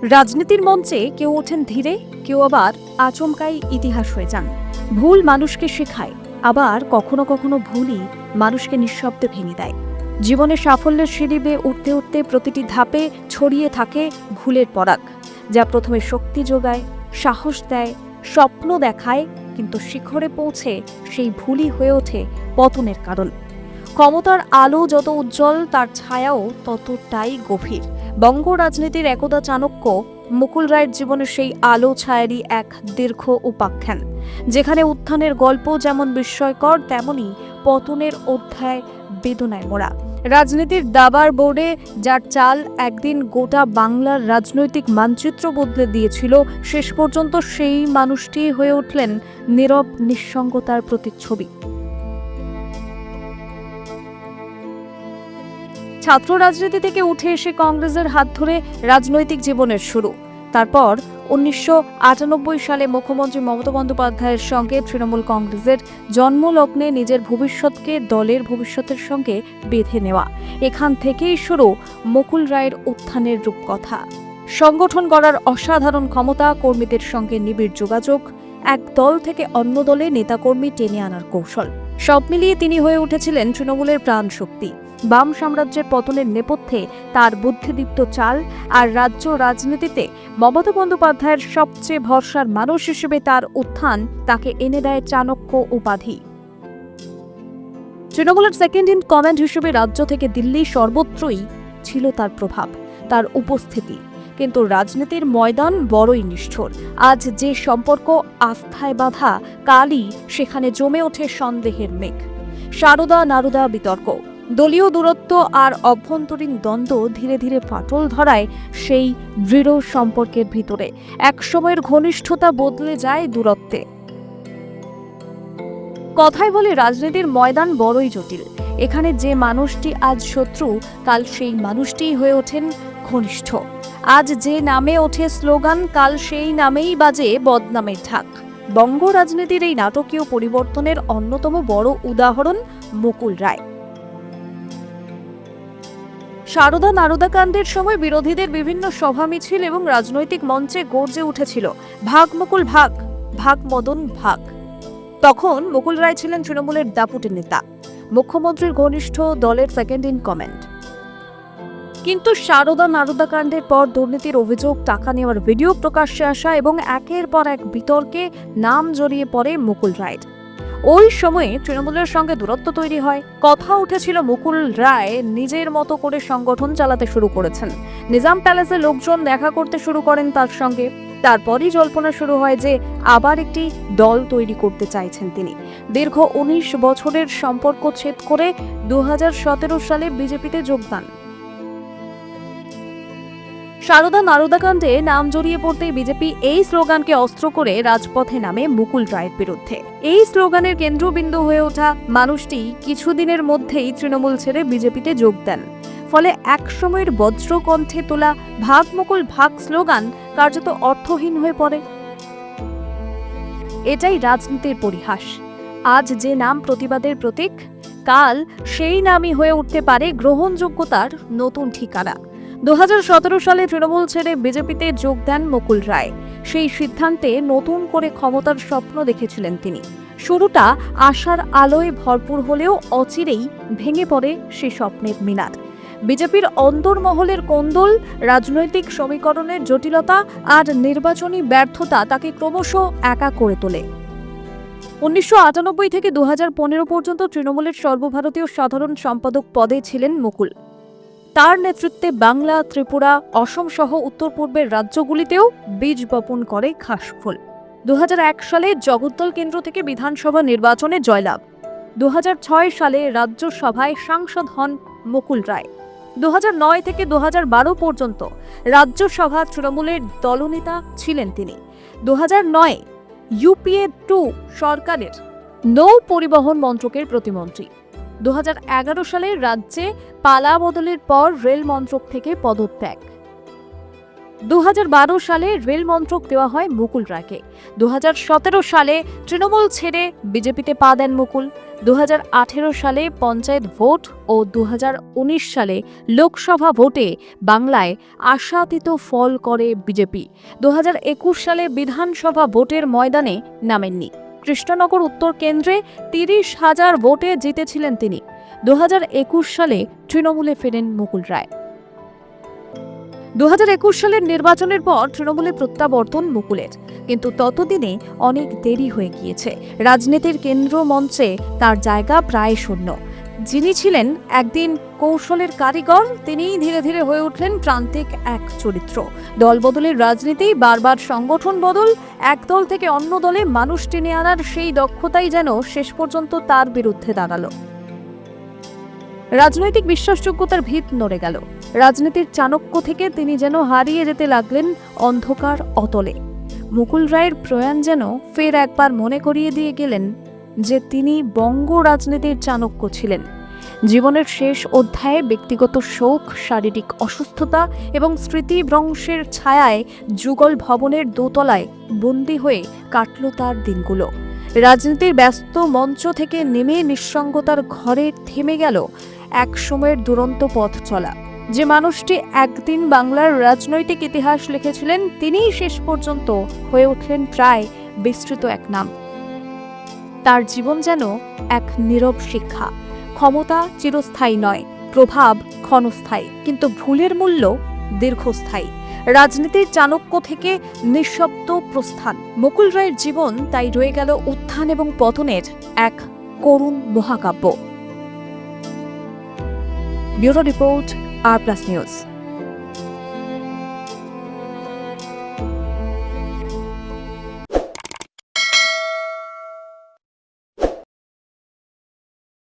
রাজনীতির মঞ্চে কেউ ওঠেন ধীরে, কেউ আবার আচমকাই ইতিহাস হয়ে যান। ভুল মানুষকে শেখায়, আবার কখনো কখনো ভুলই মানুষকে নিঃশব্দে ভেঙে দেয়। জীবনে সাফল্যের সিঁড়ি বেয়ে উঠতে উঠতে প্রতিটি ধাপে ছড়িয়ে থাকে ভুলের পরাগ, যা প্রথমে শক্তি যোগায়, সাহস দেয়, স্বপ্ন দেখায়, কিন্তু শিখরে পৌঁছে সেই ভুলই হয়ে ওঠে পতনের কারণ। ক্ষমতার আলো যত উজ্জ্বল, তার ছায়াও ততটাই গভীর। বঙ্গ রাজনীতির একদা চাণক্য মুকুল রায়ের জীবনের সেই আলো ছায়ারই এক দীর্ঘ উপাখ্যান, যেখানে উত্থানের গল্প যেমন বিস্ময়কর, তেমনি পতনের অধ্যায় বেদনায় মোড়া। রাজনীতির দাবার বোর্ডে যার চাল একদিন গোটা বাংলার রাজনৈতিক মানচিত্র বদলে দিয়েছিল, শেষ পর্যন্ত সেই মানুষটি হয়ে উঠলেন নীরব নিঃসঙ্গতার প্রতিচ্ছবি। ছাত্র রাজনীতি থেকে উঠে এসে কংগ্রেসের হাত ধরে রাজনৈতিক জীবনের শুরু। তারপর 1998 সালে মুখ্যমন্ত্রী মমতা বন্দ্যোপাধ্যায়ের সঙ্গে তৃণমূল কংগ্রেসের জন্মলগ্নে নিজের ভবিষ্যৎকে দলের ভবিষ্যতের সঙ্গে বেঁধে নেওয়া। এখান থেকেই শুরু মুকুল রায়ের উত্থানের রূপকথা। সংগঠন গড়ার অসাধারণ ক্ষমতা, কর্মীদের সঙ্গে নিবিড় যোগাযোগ, এক দল থেকে অন্য দলে নেতাকর্মী টেনে আনার কৌশল, সব মিলিয়ে তিনি হয়ে উঠেছিলেন তৃণমূলের প্রাণশক্তি। বাম সাম্রাজ্যের পতনের নেপথ্যে তার বুদ্ধিদীপ্ত চাল, আর রাজ্য রাজনীতিতে মমতা বন্দ্যোপাধ্যায়ের সবচেয়ে ভরসার মানুষ হিসেবে তার উত্থান তাকে এনে দেয় চাণক্য উপাধি। তৃণমূলের সেকেন্ড ইন কমান্ড হিসেবে রাজ্য থেকে দিল্লি সর্বত্রই ছিল তার প্রভাব, তার উপস্থিতি। কিন্তু রাজনীতির ময়দান বড়ই নিষ্ঠুর। আজ যে সম্পর্ক আস্থায় বাঁধা, কালই সেখানে জমে ওঠে সন্দেহের মেঘ। সারদা নারদা বিতর্ক, দলীয় দূরত্ব আর অভ্যন্তরীণ দ্বন্দ্ব ধীরে ধীরে ফাটল ধরায় সেই দৃঢ় সম্পর্কের ভিতরে। একসময়ের ঘনিষ্ঠতা বদলে যায় দূরত্বে। কথায় বলে রাজনীতির ময়দান বড়ই জটিল। এখানে যে মানুষটি আজ শত্রু, কাল সেই মানুষটিই হয়ে ওঠেন ঘনিষ্ঠ। আজ যে নামে ওঠে স্লোগান, কাল সেই নামেই বাজে বদনামের ঢাক। বঙ্গ রাজনীতির এই নাটকীয় পরিবর্তনের অন্যতম বড় উদাহরণ মুকুল রায়। সারদা নারদা কাণ্ডের সময় বিরোধীদের বিভিন্ন সভা মিছিল এবং রাজনৈতিক মঞ্চে গর্জে উঠেছিল ভাগ মুকুল ভাগ, ভাগ মদন ভাগ। তখন মুকুল রায় ছিলেন তৃণমূলের দাপুটে নেতা, মুখ্যমন্ত্রীর ঘনিষ্ঠ, দলের সেকেন্ড ইন কমান্ড। কিন্তু সারদা নারদা কাণ্ডের পর দুর্নীতির অভিযোগ, টাকা নেওয়ার ভিডিও প্রকাশ্যে আসা এবং একের পর এক বিতর্কে নাম জড়িয়ে পড়ে মুকুল রায়। ওই সময়ে তৃণমূলের সঙ্গে দূরত্ব তৈরি হয়। কথা উঠেছিল মুকুল রায় নিজের মতো করে সংগঠন চালাতে শুরু করেছেন। নিজাম প্যালেসে লোকজন দেখা করতে শুরু করেন তার সঙ্গে। তারপরই জল্পনা শুরু হয় যে আবার একটি দল তৈরি করতে চাইছেন তিনি। দীর্ঘ 19 বছরের সম্পর্ক ছেদ করে 2017 সালে বিজেপিতে যোগদান। সারদা নারদা কাণ্ডে নাম জড়িয়ে পড়তেই বিজেপি এই স্লোগানকে অস্ত্র করে রাজপথে নামে মুকুল রায়ের বিরুদ্ধে। এই স্লোগানের কেন্দ্রবিন্দু হয়ে ওঠা মানুষটি কিছুদিনের মধ্যেই তৃণমূল ছেড়ে বিজেপিতে যোগ দেন। ফলে একসময়ের বজ্রকণ্ঠে তোলা ভাগ মুকুল ভাগ স্লোগান কার্যত অর্থহীন হয়ে পড়ে। এটাই রাজনীতির পরিহাস। আজ যে নাম প্রতিবাদের প্রতীক, কাল সেই নামই হয়ে উঠতে পারে গ্রহণযোগ্যতার নতুন ঠিকানা। 2017 সালে তৃণমূল ছেড়ে বিজেপিতে যোগ দেন মুকুল রায়। সেই সিদ্ধান্তে নতুন করে ক্ষমতার স্বপ্ন দেখেছিলেন তিনি। শুরুটা আশার আলোয় ভরপুর হলেও অচিরেই ভেঙে পড়ে সে স্বপ্নের মিনার। বিজেপির অন্দরমহলের কোন্দল, রাজনৈতিক সমীকরণের জটিলতা আর নির্বাচনী ব্যর্থতা তাকে ক্রমশ একা করে তোলে। 1998 থেকে 2015 পর্যন্ত তৃণমূলের সর্বভারতীয় সাধারণ সম্পাদক পদে ছিলেন মুকুল। তার নেতৃত্বে বাংলা, ত্রিপুরা, অসম সহ উত্তর পূর্বের রাজ্যগুলিতেও বীজ বপন করে ঘাসফুল। 2001 সালে জগদ্দল কেন্দ্র থেকে বিধানসভা নির্বাচনে জয়লাভ। 2006 সালে রাজ্যসভায় সাংসদ হন মুকুল রায়। 2009 থেকে 2012 পর্যন্ত রাজ্যসভা তৃণমূলের দলনেতা ছিলেন তিনি। 2009 UPA 2 সরকারের নৌ পরিবহন মন্ত্রকের প্রতিমন্ত্রী। 2011 সালে রাজ্যে পালা বদলের পর রেল মন্ত্রক থেকে পদত্যাগ। 2012 সালে রেল মন্ত্রক দেওয়া হয় মুকুল রায়কে। 2017 সালে তৃণমূল ছেড়ে বিজেপিতে পা দেন মুকুল। 2018 সালে পঞ্চায়েত ভোট ও 2019 সালে লোকসভা ভোটে বাংলায় আশাতীত ফল করে বিজেপি। 2021 সালে বিধানসভা ভোটের ময়দানে নামেননি। কৃষ্ণনগর উত্তর কেন্দ্রে 30,000 ভোটে জিতেছিলেন তিনি। 2021 সালে তৃণমূলে ফেরেন মুকুল রায়। 2021 সালের নির্বাচনের পর তৃণমূলে প্রত্যাবর্তন মুকুলের, কিন্তু ততদিনে অনেক দেরি হয়ে গিয়েছে। রাজনীতির কেন্দ্র মঞ্চে তার জায়গা প্রায় শূন্য। যিনি ছিলেন একদিন কৌশলের কারিগর, তিনিই ধীরে ধীরে হয়ে উঠলেন প্রান্তিক এক চরিত্র। দল বদলের রাজনীতি, বারবার সংগঠন বদল, এক দল থেকে অন্য দলে মানুষ টেনে আনার সেই দক্ষতাই যেন শেষ পর্যন্ত তার বিরুদ্ধে দাঁড়ালো। রাজনৈতিক বিশ্বাসযোগ্যতার ভিত নড়ে গেল। রাজনীতির চাণক্য থেকে তিনি যেন হারিয়ে যেতে লাগলেন অন্ধকার অতলে। মুকুল রায়ের প্রয়াণ যেন ফের একবার মনে করিয়ে দিয়ে গেলেন যে তিনি বঙ্গ রাজনীতির চাণক্য ছিলেন। জীবনের শেষ অধ্যায়ে ব্যক্তিগত শোক, শারীরিক অসুস্থতা এবং স্মৃতিভ্রংশের ছায়ায় যুগল ভবনের দোতলায় বন্দী হয়ে কাটল তার দিনগুলো। রাজনীতির ব্যস্ত মঞ্চ থেকে নেমে নিঃসঙ্গতার ঘরে থেমে গেল এক সময়ের দুরন্ত পথ চলা। যে মানুষটি একদিন বাংলার রাজনৈতিক ইতিহাস লিখেছিলেন, তিনিই শেষ পর্যন্ত হয়ে উঠলেন প্রায় বিস্তৃত এক নাম। তার জীবন যেন এক নীরব শিক্ষা। ক্ষমতা চিরস্থায়ী নয়, প্রভাব ক্ষণস্থায়ী, কিন্তু ভুলের মূল্য দীর্ঘস্থায়ী। রাজনীতির চাণক্য থেকে নিঃশব্দ প্রস্থান। মুকুল রায়ের জীবন তাই রয়ে গেল উত্থান এবং পতনের এক করুণ মহাকাব্য। ব্যুরো রিপোর্ট, আর প্লাস নিউজ।